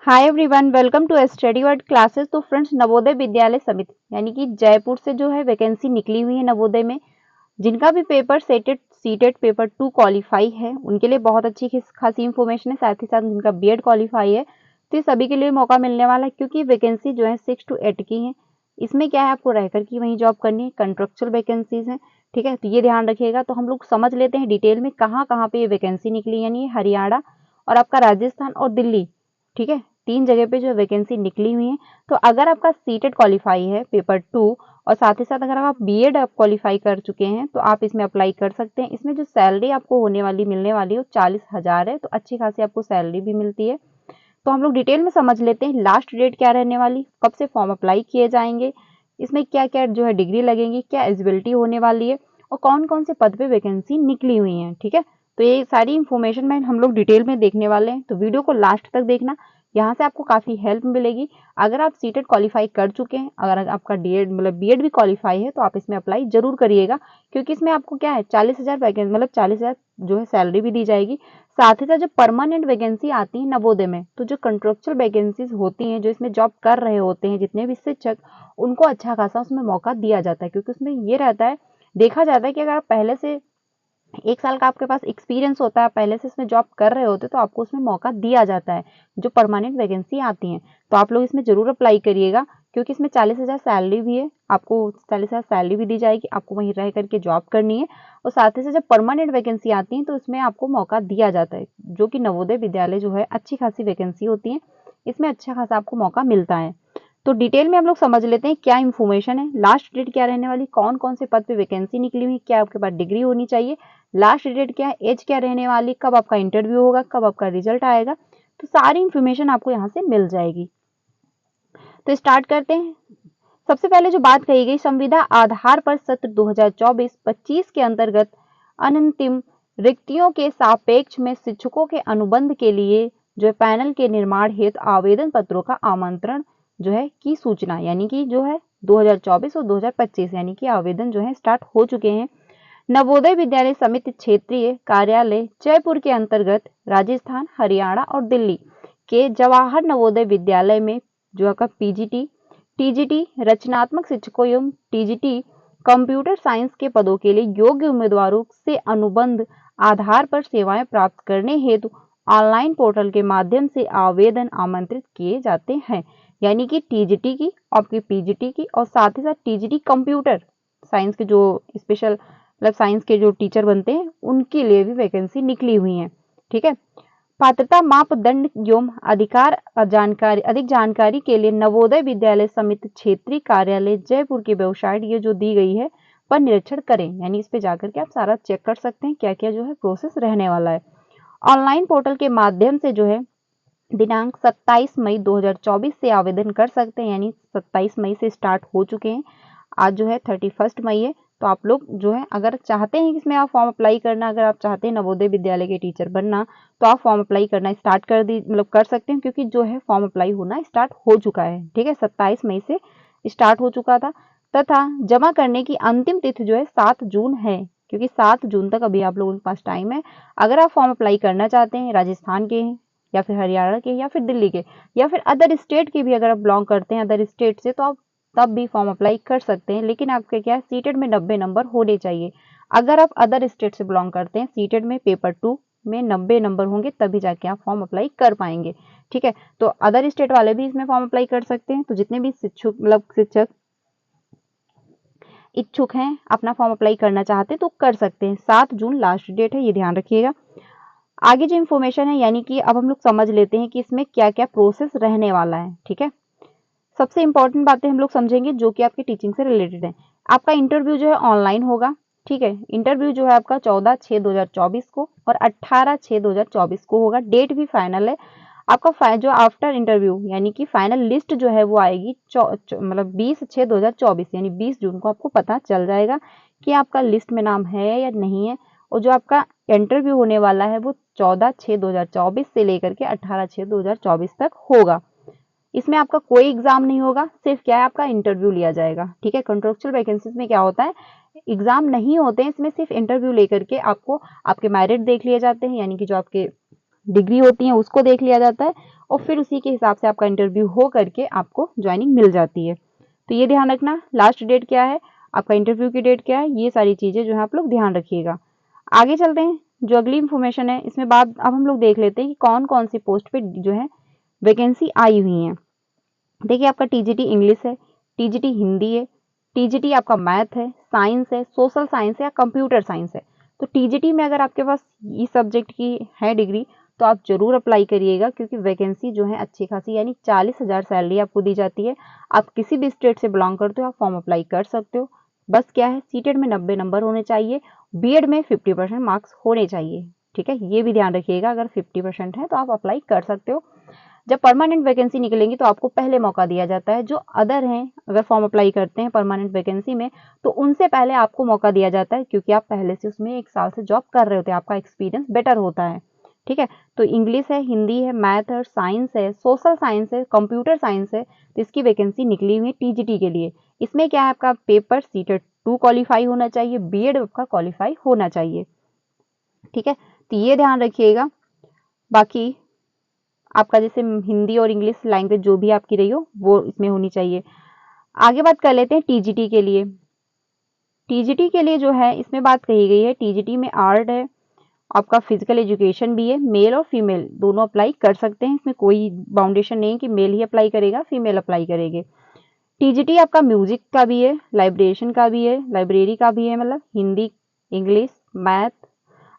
Hi everyone, welcome to study world classes. तो friends, Navodaya Vidyalaya Samiti यानी कि जयपुर से जो है वैकेंसी निकली हुई है नवोदय में। जिनका भी पेपर सीटेट पेपर 2 क्वालिफाई है उनके लिए बहुत अच्छी खासी इंफॉर्मेशन है। साथ ही साथ जिनका बीएड क्वालिफाई है तो ये सभी के लिए मौका मिलने वाला है, क्योंकि वैकेंसी जो है 6 to 8 की है। इसमें क्या है, आपको रहकर की वहीं जॉब करनी है, कंट्रेक्चुअल वैकेंसीज है। ठीक है, तो ये ध्यान रखिएगा। तो हम लोग समझ लेते हैं डिटेल में कहाँ कहाँ पे ये वैकेंसी निकली, यानी हरियाणा और आपका राजस्थान और दिल्ली। ठीक है, 3 जगह पे जो वैकेंसी निकली हुई है। तो अगर आपका सीटेट क्वालिफाई है पेपर 2 और साथ ही साथ अगर आप बीएड आप क्वालिफाई कर चुके हैं तो आप इसमें अप्लाई कर सकते हैं। इसमें जो सैलरी आपको मिलने वाली है वो 40,000 है, तो अच्छी खासी आपको सैलरी भी मिलती है। तो हम लोग डिटेल में समझ लेते हैं लास्ट डेट क्या रहने वाली, कब से फॉर्म अप्लाई किए जाएंगे, इसमें क्या क्या जो है डिग्री लगेंगी, क्या एलिजिबिलिटी होने वाली है और कौन कौन से पद पे वैकेंसी निकली हुई है। ठीक है, तो ये सारी इंफॉर्मेशन में हम लोग डिटेल में देखने वाले हैं, तो वीडियो को लास्ट तक देखना। यहाँ से आपको काफी हेल्प मिलेगी। अगर आप सीटेट क्वालिफाई कर चुके हैं, अगर आपका डीएड बीएड भी क्वालिफाई है तो आप इसमें अप्लाई जरूर करिएगा, क्योंकि इसमें आपको क्या है 40,000 वैकेंसी 40,000 जो है सैलरी भी दी जाएगी। साथ ही साथ जो परमानेंट वैकेंसी आती है नवोदय में, तो जो कंट्रेक्चुअल वैकेंसीज होती हैं, जो इसमें जॉब कर रहे होते हैं जितने भी शिक्षक, उनको अच्छा खासा उसमें मौका दिया जाता है। क्योंकि उसमें ये रहता है, देखा जाता है कि अगर आप पहले से 1 साल का आपके पास एक्सपीरियंस होता है, पहले से इसमें जॉब कर रहे होते, तो आपको उसमें मौका दिया जाता है जो परमानेंट वैकेंसी आती हैं। तो आप लोग इसमें जरूर अप्लाई करिएगा, क्योंकि इसमें 40,000 सैलरी भी है, आपको 40,000 सैलरी भी दी जाएगी, आपको वहीं रह करके जॉब करनी है। और साथ ही साथ जब परमानेंट वैकेंसी आती है तो इसमें आपको मौका दिया जाता है, जो कि नवोदय विद्यालय जो है अच्छी खासी वैकेंसी होती है, इसमें अच्छा खासा आपको मौका मिलता है। तो डिटेल में हम लोग समझ लेते हैं क्या इन्फॉर्मेशन है, लास्ट डेट क्या रहने वाली, कौन कौन से पद पे वैकेंसी निकली हुई, क्या आपके पास डिग्री होनी चाहिए, लास्ट डेट क्या है, एज क्या रहने वाली, कब आपका इंटरव्यू होगा, कब आपका रिजल्ट आएगा। तो सारी इंफॉर्मेशन आपको यहाँ से मिल जाएगी। तो स्टार्ट करते हैं। सबसे पहले जो बात कही गई, संविदा आधार पर सत्र 2024-25 के अंतर्गत अनंतिम रिक्तियों के सापेक्ष में शिक्षकों के अनुबंध के लिए जो पैनल के निर्माण हेतु आवेदन पत्रों का आमंत्रण जो है की सूचना, यानी कि जो है 2024 और 2025 यानी कि आवेदन जो है स्टार्ट हो चुके हैं। नवोदय विद्यालय समिति क्षेत्रीय कार्यालय जयपुर के अंतर्गत राजस्थान, हरियाणा और दिल्ली के जवाहर नवोदय विद्यालय में जो आपका पीजीटी, टीजीटी रचनात्मक शिक्षकों एवं टीजीटी कंप्यूटर साइंस के पदों के लिए योग्य उम्मीदवारों से अनुबंध आधार पर सेवाएं प्राप्त करने हेतु ऑनलाइन पोर्टल के माध्यम से आवेदन आमंत्रित किए जाते हैं। यानी कि टीजीटी की, आपकी पीजीटी की और साथ ही साथ टीजीटी कंप्यूटर साइंस के जो स्पेशल साइंस के जो टीचर बनते हैं उनके लिए भी वैकेंसी निकली हुई है। ठीक है, पात्रता मापदंड एवं अधिक जानकारी के लिए नवोदय विद्यालय समिति क्षेत्रीय कार्यालय जयपुर की वेबसाइट ये जो दी गई है पर निरीक्षण करें, यानी इस पे जाकर के आप सारा चेक कर सकते हैं क्या क्या जो है प्रोसेस रहने वाला है। ऑनलाइन पोर्टल के माध्यम से जो है दिनांक 27 मई 2024 से आवेदन कर सकते हैं, यानी 27 मई से स्टार्ट हो चुके हैं। आज जो है 31 मई है। तो आप लोग जो है अगर चाहते हैं कि इसमें आप फॉर्म अप्लाई करना, अगर आप चाहते हैं नवोदय विद्यालय के टीचर बनना, तो आप फॉर्म अप्लाई करना स्टार्ट कर सकते हैं, क्योंकि जो है फॉर्म अप्लाई होना स्टार्ट हो चुका है। ठीक है, 27 मई से स्टार्ट हो चुका था, तथा जमा करने की अंतिम तिथि जो है 7 जून है, क्योंकि 7 जून तक अभी आप लोगों के पास टाइम है। अगर आप फॉर्म अप्लाई करना चाहते हैं, राजस्थान के हैं या फिर हरियाणा के या फिर दिल्ली के या फिर अदर स्टेट के भी अगर आप बिलोंग करते हैं अदर स्टेट से, तो आप तब भी फॉर्म अप्लाई कर सकते हैं। लेकिन आपके क्या सीटेड में 90 नंबर होने चाहिए। अगर आप अदर स्टेट से बिलोंग करते हैं, सीटेड में पेपर 2 में 90 नंबर होंगे तभी जाके आप फॉर्म अप्लाई कर पाएंगे। ठीक है, तो अदर स्टेट वाले भी इसमें फॉर्म अप्लाई कर सकते हैं। तो जितने भी शिक्षक इच्छुक हैं अपना फॉर्म अप्लाई करना चाहते हैं तो कर सकते हैं। 7 जून लास्ट डेट है, ये ध्यान रखिएगा। आगे जो इन्फॉर्मेशन है, यानी कि अब हम लोग समझ लेते हैं कि इसमें क्या क्या प्रोसेस रहने वाला है। ठीक है, सबसे इंपॉर्टेंट बातें हम लोग समझेंगे जो कि आपकी टीचिंग से रिलेटेड है। आपका इंटरव्यू जो है ऑनलाइन होगा। ठीक है, इंटरव्यू जो है आपका 14/6/2024 को और 18/6/2024 को होगा। डेट भी फाइनल है आपका। जो आफ्टर इंटरव्यू यानी कि फाइनल लिस्ट जो है वो आएगी 20/6/2024, यानी 20 जून को आपको पता चल जाएगा कि आपका लिस्ट में नाम है या नहीं है। और जो आपका इंटरव्यू होने वाला है वो 14/6/2024 से लेकर के 18/6/2024 तक होगा। इसमें आपका कोई एग्जाम नहीं होगा, सिर्फ क्या है आपका इंटरव्यू लिया जाएगा। ठीक है, कॉन्ट्रेक्चुअल वैकेंसीज में क्या होता है, एग्जाम नहीं होते हैं, इसमें सिर्फ इंटरव्यू लेकर के आपको आपके मेरिट देख लिए जाते हैं, यानी कि जो आपके डिग्री होती है उसको देख लिया जाता है और फिर उसी के हिसाब से आपका इंटरव्यू हो करके आपको ज्वाइनिंग मिल जाती है। तो ये ध्यान रखना, लास्ट डेट क्या है, आपका इंटरव्यू की डेट क्या है, ये सारी चीज़ें जो है आप लोग ध्यान रखिएगा। आगे चलते हैं, जो अगली इन्फॉर्मेशन है इसमें बात अब हम लोग देख लेते हैं कि कौन कौन सी पोस्ट पे जो है वैकेंसी आई हुई है। देखिए आपका टीजीटी इंग्लिश है, टीजीटी हिंदी है, टीजीटी आपका मैथ है, साइंस है, सोशल साइंस है या कंप्यूटर साइंस है। तो टीजीटी में अगर आपके पास इस सब्जेक्ट की है डिग्री तो आप जरूर अप्लाई करिएगा, क्योंकि वैकेंसी जो है अच्छी खासी यानी 40,000 सैलरी आपको दी जाती है। आप किसी भी स्टेट से बिलोंग करते हो आप फॉर्म अप्लाई कर सकते हो। बस क्या है, सीटेट में 90 नंबर होने चाहिए, बीएड में 50% मार्क्स होने चाहिए। ठीक है, ये भी ध्यान रखिएगा, अगर 50% है तो आप अप्लाई कर सकते हो। जब परमानेंट वैकेंसी निकलेंगी तो आपको पहले मौका दिया जाता है। जो अदर हैं अगर फॉर्म अप्लाई करते हैं परमानेंट वैकेंसी में तो उनसे पहले आपको मौका दिया जाता है, क्योंकि आप पहले से उसमें 1 साल से जॉब कर रहे होते हैं, आपका एक्सपीरियंस बेटर होता है। ठीक है, तो इंग्लिश है, हिंदी है, मैथ है, साइंस है, सोशल साइंस है, कंप्यूटर साइंस है, तो इसकी वैकेंसी निकली हुई है टीजीटी के लिए। इसमें क्या है, आपका पेपर सीटेट 2 क्वालिफाई होना चाहिए, बीएड आपका क्वालिफाई होना चाहिए। ठीक है, तो ये ध्यान रखिएगा। बाकी आपका जैसे हिंदी और इंग्लिश लैंग्वेज जो भी आपकी रही हो वो इसमें होनी चाहिए। आगे बात कर लेते हैं टीजीटी के लिए। टीजीटी के लिए जो है इसमें बात कही गई है, टीजीटी में आर्ट है, आपका फिजिकल एजुकेशन भी है, मेल और फीमेल दोनों अप्लाई कर सकते हैं। इसमें कोई बाउंडेशन नहीं कि मेल ही अप्लाई करेगा फीमेल अप्लाई करेंगे। टीजीटी आपका म्यूजिक का भी है, लाइब्रेशन का भी है, लाइब्रेरी का भी है, मतलब हिंदी, इंग्लिश, मैथ,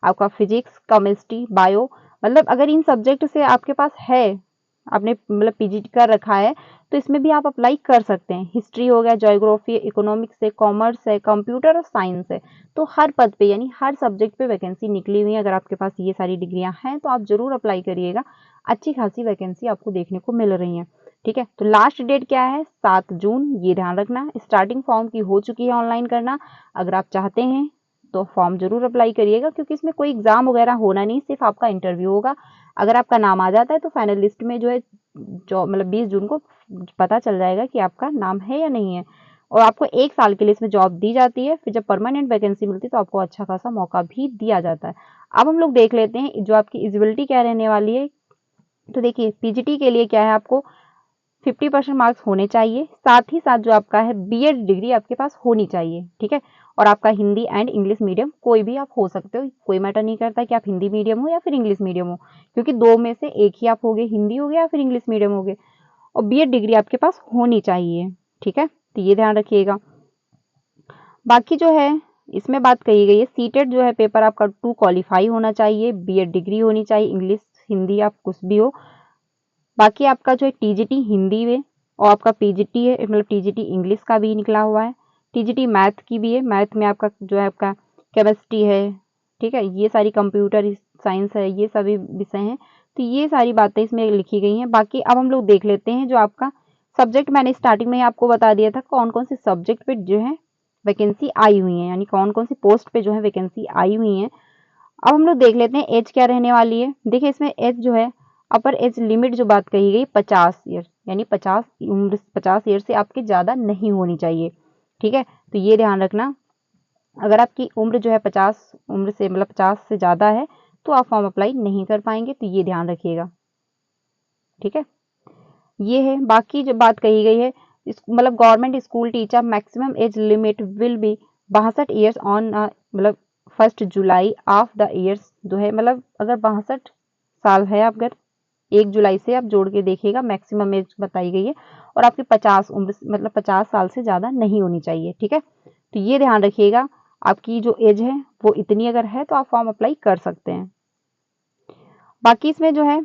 आपका फिजिक्स, केमिस्ट्री, बायो, मतलब अगर इन सब्जेक्ट से आपके पास है, आपने मतलब पीजीटी कर रखा है तो इसमें भी आप अप्लाई कर सकते हैं। हिस्ट्री हो गया, ज्योग्राफी, इकोनॉमिक्स है, कॉमर्स है, कंप्यूटर और साइंस है। तो हर पद पे यानी हर सब्जेक्ट पे वैकेंसी निकली हुई है। अगर आपके पास ये सारी डिग्रियां हैं तो आप जरूर अप्लाई करिएगा, अच्छी खासी वैकेंसी आपको देखने को मिल रही है। ठीक है, तो लास्ट डेट क्या है, 7 जून, ये ध्यान रखना। स्टार्टिंग फॉर्म की हो चुकी है ऑनलाइन करना, अगर आप चाहते हैं तो फॉर्म जरूर अप्लाई करिएगा, क्योंकि इसमें कोई एग्जाम वगैरह होना नहीं, सिर्फ आपका इंटरव्यू होगा। अगर आपका नाम आ जाता है तो फाइनल लिस्ट में जो है जो मतलब 20 जून को पता चल जाएगा कि आपका नाम है या नहीं है, और आपको 1 साल के लिए इसमें जॉब दी जाती है। फिर जब परमानेंट वैकेंसी मिलती है तो आपको अच्छा खासा मौका भी दिया जाता है। अब हम लोग देख लेते हैं जो आपकी एलिजिबिलिटी क्या रहने वाली है। तो देखिए पीजीटी के लिए क्या है, आपको 50% मार्क्स होने चाहिए, साथ ही साथ जो आपका है बीएड डिग्री आपके पास होनी चाहिए। ठीक है, और आपका हिंदी एंड इंग्लिश मीडियम कोई भी आप हो सकते हो, कोई मैटर नहीं करता कि आप हिंदी मीडियम हो या फिर इंग्लिश मीडियम हो, क्योंकि दो में से एक ही आप होगे, हिंदी हो गया या फिर इंग्लिश मीडियम हो गए, और बीएड डिग्री आपके पास होनी चाहिए। ठीक है, तो ये ध्यान रखिएगा। बाकी जो है इसमें बात कही गई है, सीटेट जो है पेपर आपका 2 क्वालिफाई होना चाहिए, बीएड डिग्री होनी चाहिए, इंग्लिश हिंदी आप कुछ भी हो। बाकी आपका जो है टीजीटी हिंदी में और आपका पीजीटी है, मतलब टीजीटी इंग्लिश का भी निकला हुआ है, टीजीटी मैथ की भी है, मैथ में आपका जो है आपका केमिस्ट्री है। ठीक है, ये सारी कंप्यूटर साइंस है, ये सभी विषय हैं। तो ये सारी बातें इसमें लिखी गई हैं। बाकी अब हम लोग देख लेते हैं जो आपका सब्जेक्ट, मैंने स्टार्टिंग में ही आपको बता दिया था कौन कौन से सब्जेक्ट पे जो है वैकेंसी आई हुई है, यानी कौन कौन सी पोस्ट पे जो है वैकेंसी आई हुई है। अब हम लोग देख लेते हैं एज क्या रहने वाली है। देखिए इसमें एज जो है, अपर एज लिमिट जो बात कही गई 50 ईयर, यानी 50 उम्र, 50 ईयर से आपके ज़्यादा नहीं होनी चाहिए। ठीक है, तो ये ध्यान रखना, अगर आपकी उम्र जो है 50 उम्र से मतलब 50 से ज़्यादा है तो आप फॉर्म अप्लाई नहीं कर पाएंगे, तो ये ध्यान रखिएगा। ठीक है, ये है। बाकी जो बात कही गई है, मतलब government school teacher maximum age limit will be 62 years on मतलब 1 जुलाई ऑफ द ईयर्स जो है, मतलब अगर 62 साल है, आप अगर 1 जुलाई से आप जोड़ के देखिएगा, मैक्सिमम एज बताई गई है, और आपकी 50 उम्र मतलब 50 साल से ज़्यादा नहीं होनी चाहिए। ठीक है, तो ये ध्यान रखिएगा, आपकी जो एज है वो इतनी अगर है तो आप फॉर्म अप्लाई कर सकते हैं। बाकी इसमें जो है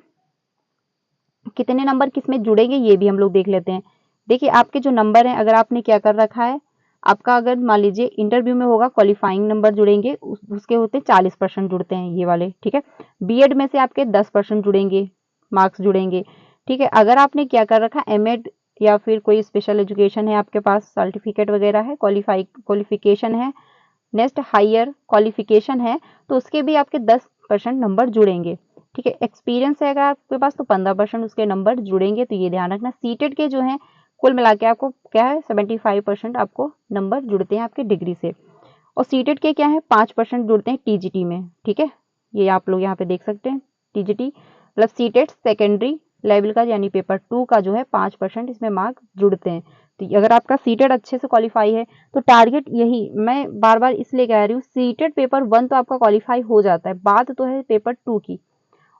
कितने नंबर किसमें जुड़ेंगे ये भी हम लोग देख लेते हैं। देखिए आपके जो नंबर हैं, अगर आपने क्या कर रखा है, आपका अगर मान लीजिए इंटरव्यू में होगा क्वालिफाइंग नंबर जुड़ेंगे, उसके होते 40% जुड़ते हैं ये वाले। ठीक है, बीएड में से आपके 10% जुड़ेंगे, मार्क्स जुड़ेंगे। ठीक है, अगर आपने क्या कर रखा है एमएड या फिर कोई स्पेशल एजुकेशन है आपके पास, सर्टिफिकेट वगैरह है, क्वालिफिकेशन है, नेक्स्ट हायर क्वालिफिकेशन है, तो उसके भी आपके 10% नंबर जुड़ेंगे। ठीक है, एक्सपीरियंस है अगर आपके पास तो 15% उसके नंबर जुड़ेंगे। तो ये ध्यान रखना, सीटेट के जो है कुल मिला के आपको क्या है 75% आपको नंबर जुड़ते हैं आपके डिग्री से, और सीटेट के क्या है 5% जुड़ते हैं टीजीटी में। ठीक है, ये आप लोग यहाँ पे देख सकते हैं TGT plus CTET secondary level का यानी पेपर 2 का जो है 5% इसमें मार्क्स जुड़ते हैं। तो अगर आपका सीटेट अच्छे से क्वालिफाई है तो टारगेट यही मैं बार बार इसलिए कह रही हूँ, सीटेट पेपर 1 तो आपका क्वालिफाई हो जाता है, बात तो है पेपर 2 की।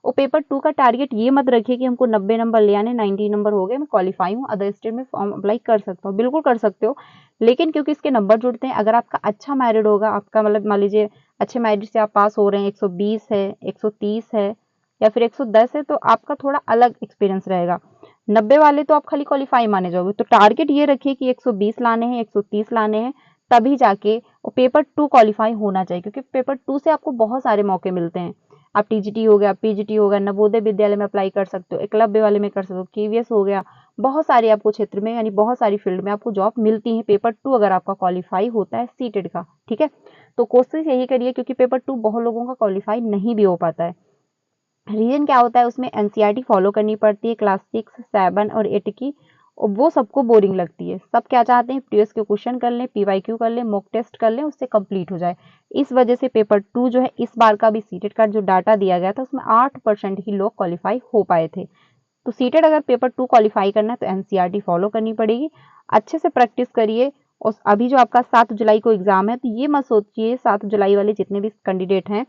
और पेपर 2 का टारगेट ये मत रखिए कि हमको 90 नंबर ले आने, 90 नंबर हो गए मैं क्वालिफाई हूँ, अदर स्टेट में फॉर्म अप्लाई कर सकता हूँ। बिल्कुल कर सकते हो, लेकिन क्योंकि इसके नंबर जुड़ते हैं, अगर आपका अच्छा मेरिट होगा, आपका मतलब मान लीजिए अच्छे मेरिट से आप पास हो रहे हैं, 120 है, 130 है या फिर 110 है, तो आपका थोड़ा अलग एक्सपीरियंस रहेगा। 90 वाले तो आप खाली क्वालिफाई माने जाओगे। तो टारगेट ये रखिए कि 120 लाने हैं, 130 लाने हैं, तभी जाके पेपर 2 क्वालिफाई होना चाहिए, क्योंकि पेपर 2 से आपको बहुत सारे मौके मिलते हैं। आप टीजीटी हो गया, पीजीटी हो गया, नवोदय विद्यालय में अप्लाई कर सकते हो, एकलव्य वाले में कर सकते हो, केवीएस हो गया, बहुत सारे आपको क्षेत्र में यानी बहुत सारी फील्ड में आपको जॉब मिलती है पेपर 2 अगर आपका क्वालिफाई होता है सीटेट का। ठीक है, तो कोशिश यही करिए, क्योंकि पेपर 2 बहुत लोगों का क्वालिफाई नहीं भी हो पाता है। रीजन क्या होता है, उसमें एनसीईआरटी फॉलो करनी पड़ती है, क्लास 6, 7 और 8 की, और वो सबको बोरिंग लगती है। सब क्या चाहते हैं, प्रीवियस के क्वेश्चन कर लें, पीवाईक्यू कर लें, मॉक टेस्ट कर लें, उससे कंप्लीट हो जाए। इस वजह से पेपर 2 जो है, इस बार का भी सीटेट का जो डाटा दिया गया था उसमें 8% ही लोग क्वालिफाई हो पाए थे। तो सीटेट अगर पेपर 2 क्वालिफाई करना है तो एनसीईआरटी फॉलो करनी पड़ेगी, अच्छे से प्रैक्टिस करिए। और अभी जो आपका 7 जुलाई को एग्जाम है, तो ये मत सोचिए 7 जुलाई वाले जितने भी कैंडिडेट हैं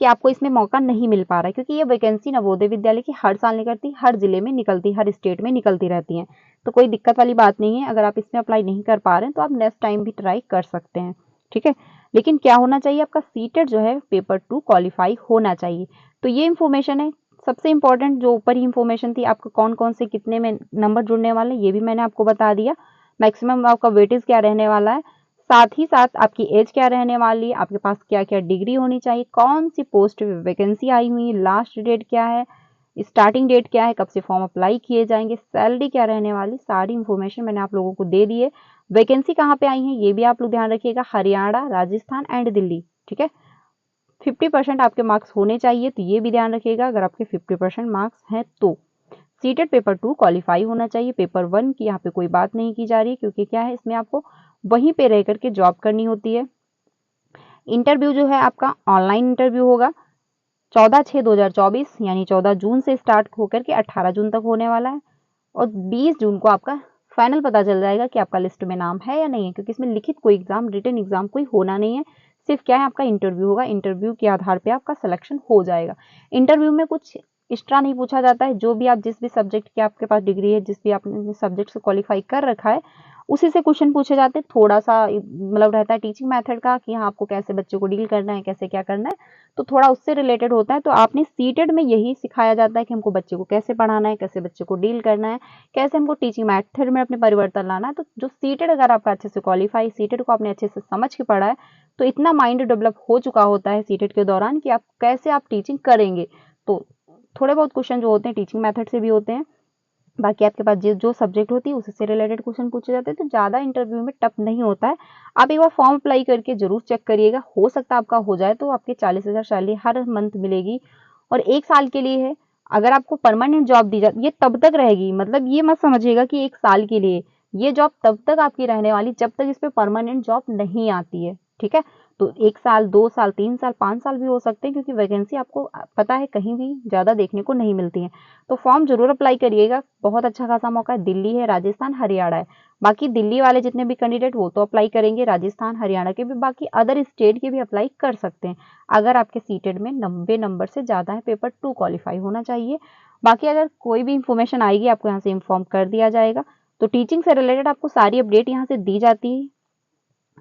कि आपको इसमें मौका नहीं मिल पा रहा है, क्योंकि ये वैकेंसी नवोदय विद्यालय की हर साल निकलती, हर जिले में निकलती, हर स्टेट में निकलती रहती है। तो कोई दिक्कत वाली बात नहीं है, अगर आप इसमें अप्लाई नहीं कर पा रहे हैं तो आप नेक्स्ट टाइम भी ट्राई कर सकते हैं। ठीक है, लेकिन क्या होना चाहिए, आपका सीटेट जो है पेपर 2 क्वालिफाई होना चाहिए। तो ये इन्फॉर्मेशन है सबसे इंपॉर्टेंट, जो ऊपर ही इन्फॉर्मेशन थी, आपको कौन कौन से कितने में नंबर जुड़ने वाले ये भी मैंने आपको बता दिया, मैक्सिमम आपका वेटेज क्या रहने वाला है, साथ ही साथ आपकी एज क्या रहने वाली है, आपके पास क्या क्या डिग्री होनी चाहिए, कौन सी पोस्ट वैकेंसी आई हुई है, लास्ट डेट क्या है, स्टार्टिंग डेट क्या है, कब से फॉर्म अप्लाई किए जाएंगे, सैलरी क्या रहने वाली, सारी इन्फॉर्मेशन मैंने आप लोगों को दे दी है। वैकेंसी कहाँ पे आई है ये भी आप लोग ध्यान रखिएगा, हरियाणा, राजस्थान एंड दिल्ली। ठीक है, 50% आपके मार्क्स होने चाहिए, तो ये भी ध्यान रखिएगा, अगर आपके 50% मार्क्स हैं तो सीटेट पेपर 2 क्वालिफाई होना चाहिए। पेपर 1 की यहाँ पे कोई बात नहीं की जा रही है, क्योंकि क्या है, इसमें आपको वहीं पे रह करके जॉब करनी होती है। इंटरव्यू जो है आपका ऑनलाइन इंटरव्यू होगा, 14/6/2024 यानी 14 जून से स्टार्ट होकर के 18 जून तक होने वाला है, और 20 जून को आपका फाइनल पता चल जाएगा कि आपका लिस्ट में नाम है या नहीं है, क्योंकि इसमें लिखित कोई एग्जाम, रिटन एग्जाम कोई होना नहीं है, सिर्फ क्या है, आपका इंटरव्यू होगा, इंटरव्यू के आधार पे आपका सिलेक्शन हो जाएगा। इंटरव्यू में कुछ एक्स्ट्रा नहीं पूछा जाता है, जो भी आप जिस भी सब्जेक्ट की आपके पास डिग्री है, जिस भी आपने सब्जेक्ट से क्वालिफाई कर रखा है, उसी से क्वेश्चन पूछे जाते हैं। थोड़ा सा मतलब रहता है टीचिंग मेथड का कि हाँ आपको कैसे बच्चे को डील करना है, कैसे क्या करना है, तो थोड़ा उससे रिलेटेड होता है। तो आपने सीटेड में यही सिखाया जाता है कि हमको बच्चे को कैसे पढ़ाना है, कैसे बच्चे को डील करना है, कैसे हमको टीचिंग मेथड में अपने परिवर्तन लाना है। तो जो सीटेड अगर आपका अच्छे से क्वालिफाई, सीटेड को आपने अच्छे से समझ के पढ़ा है, तो इतना माइंड डेवलप हो चुका होता है सीटेड के दौरान कि आप कैसे आप टीचिंग करेंगे। तो थोड़े बहुत क्वेश्चन जो होते हैं टीचिंग मेथड से भी होते हैं, बाकी आपके पास जो सब्जेक्ट होती है उससे रिलेटेड क्वेश्चन पूछे जाते हैं, तो ज़्यादा इंटरव्यू में टफ नहीं होता है। आप एक बार फॉर्म अप्लाई करके जरूर चेक करिएगा, हो सकता है आपका हो जाए, तो आपके 40,000 सैलरी हर मंथ मिलेगी, और 1 साल के लिए है। अगर आपको परमानेंट जॉब दी जाती, ये तब तक रहेगी, मतलब ये मत समझिएगा कि 1 साल के लिए, ये जॉब तब तक आपकी रहने वाली जब तक इस पे परमानेंट जॉब नहीं आती है। ठीक है, तो 1 साल, 2 साल, 3 साल, 5 साल भी हो सकते हैं, क्योंकि वैकेंसी आपको पता है कहीं भी ज़्यादा देखने को नहीं मिलती है। तो फॉर्म जरूर अप्लाई करिएगा, बहुत अच्छा खासा मौका है। दिल्ली है, राजस्थान, हरियाणा है। बाकी दिल्ली वाले जितने भी कैंडिडेट वो तो अप्लाई करेंगे, राजस्थान, हरियाणा के भी, बाकी अदर स्टेट के भी अप्लाई कर सकते हैं, अगर आपके सीटेड में 90 नंबर से ज़्यादा है, पेपर 2 क्वालिफाई होना चाहिए। बाकी अगर कोई भी इंफॉर्मेशन आएगी आपको यहाँ से इन्फॉर्म कर दिया जाएगा। तो टीचिंग से रिलेटेड आपको सारी अपडेट यहाँ से दी जाती है।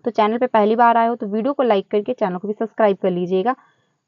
तो चैनल पे पहली बार आए हो तो वीडियो को लाइक करके चैनल को भी सब्सक्राइब कर लीजिएगा,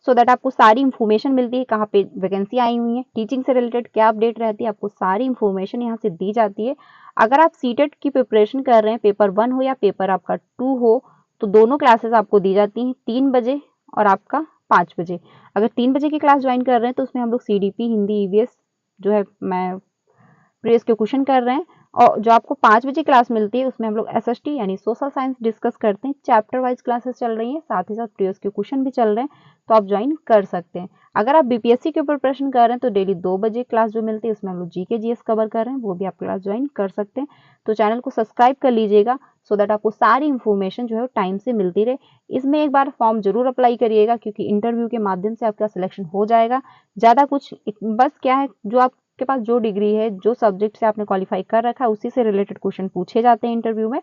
सो दैट आपको सारी इन्फॉर्मेशन मिलती है, कहाँ पे वैकेंसी आई हुई है, टीचिंग से रिलेटेड क्या अपडेट रहती है, आपको सारी इन्फॉर्मेशन यहाँ से दी जाती है। अगर आप सीटेट की प्रिपरेशन कर रहे हैं, पेपर 1 हो या पेपर आपका 2 हो, तो दोनों क्लासेस आपको दी जाती हैं 3 बजे और आपका 5 बजे। अगर 3 बजे की क्लास ज्वाइन कर रहे हैं तो उसमें हम लोग CDP, हिंदी, EVS जो है मैं प्रीवियस के क्वेश्चन कर रहे हैं, और जो आपको 5 बजे क्लास मिलती है उसमें हम लोग एसएसटी यानी सोशल साइंस डिस्कस करते हैं। चैप्टर वाइज क्लासेस चल रही हैं, साथ ही साथ प्रीवियस के क्वेश्चन भी चल रहे हैं, तो आप ज्वाइन कर सकते हैं। अगर आप बीपीएससी के ऊपर प्रिपरेशन कर रहे हैं तो डेली 2 बजे क्लास जो मिलती है उसमें हम लोग जीके जीएस कवर कर रहे हैं, वो भी आप क्लास ज्वाइन कर सकते हैं। तो चैनल को सब्सक्राइब कर लीजिएगा सो दैट आपको सारी इन्फॉर्मेशन जो है टाइम से मिलती रहे। इसमें एक बार फॉर्म जरूर अप्लाई करिएगा क्योंकि इंटरव्यू के माध्यम से आपका सिलेक्शन हो जाएगा। ज़्यादा कुछ बस क्या है, जो आपके पास जो डिग्री है, जो सब्जेक्ट से आपने क्वालिफाई कर रखा है उसी से रिलेटेड क्वेश्चन पूछे जाते हैं इंटरव्यू में।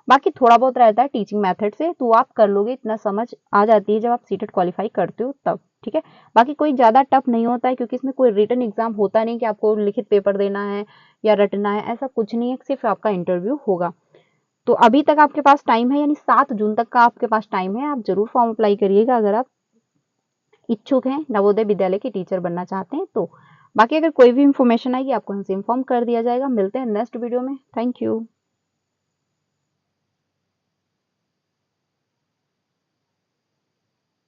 बाकी थोड़ा बहुत रहता है टीचिंग मेथड से, तो आप कर लोगे, इतना समझ आ जाती है जब आप सीटेट क्वालिफाई करते हो तब। ठीक है, बाकी कोई ज़्यादा टफ नहीं होता है क्योंकि इसमें कोई रिटन एग्जाम होता नहीं कि आपको लिखित पेपर देना है या रटना है, ऐसा कुछ नहीं है, सिर्फ आपका इंटरव्यू होगा। तो अभी तक आपके पास टाइम है, यानी 7 जून तक का आपके पास टाइम है। आप जरूर फॉर्म अप्लाई करिएगा अगर आप इच्छुक हैं, नवोदय विद्यालय के टीचर बनना चाहते हैं तो। बाकी अगर कोई भी इंफॉर्मेशन आएगी आपको हमसे इन्फॉर्म कर दिया जाएगा। मिलते हैं नेक्स्ट वीडियो में। Thank you.